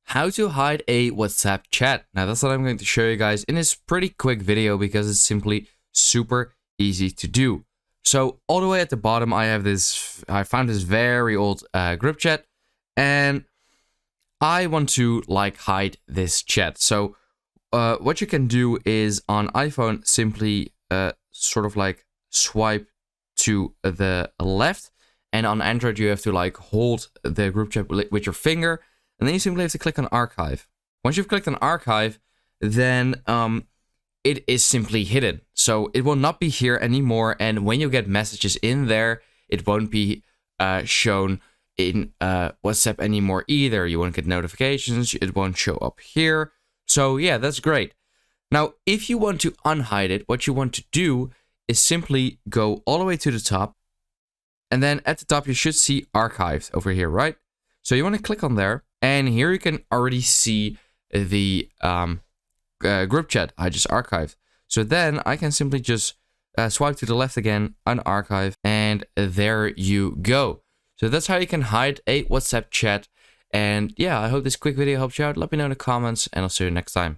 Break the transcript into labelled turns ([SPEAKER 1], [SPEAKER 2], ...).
[SPEAKER 1] How to hide a WhatsApp chat. Now that's what I'm going to show you guys in this pretty quick video because it's simply super easy to do. So all the way at the bottom I found this very old group chat and I want to hide this chat. So what you can do is on iPhone simply swipe to the left, and on Android you have to hold the group chat with your finger. And then you simply have to click on archive. Once you've clicked on archive, then it is simply hidden. So it will not be here anymore. And when you get messages in there, it won't be shown in WhatsApp anymore either. You won't get notifications. It won't show up here. So yeah, that's great. Now, if you want to unhide it, what you want to do is simply go all the way to the top. And then at the top, you should see archived over here, right? So you want to click on there. And here you can already see the group chat I just archived. So then I can simply just swipe to the left again, unarchive, and there you go. So that's how you can hide a WhatsApp chat. And yeah, I hope this quick video helps you out. Let me know in the comments, and I'll see you next time.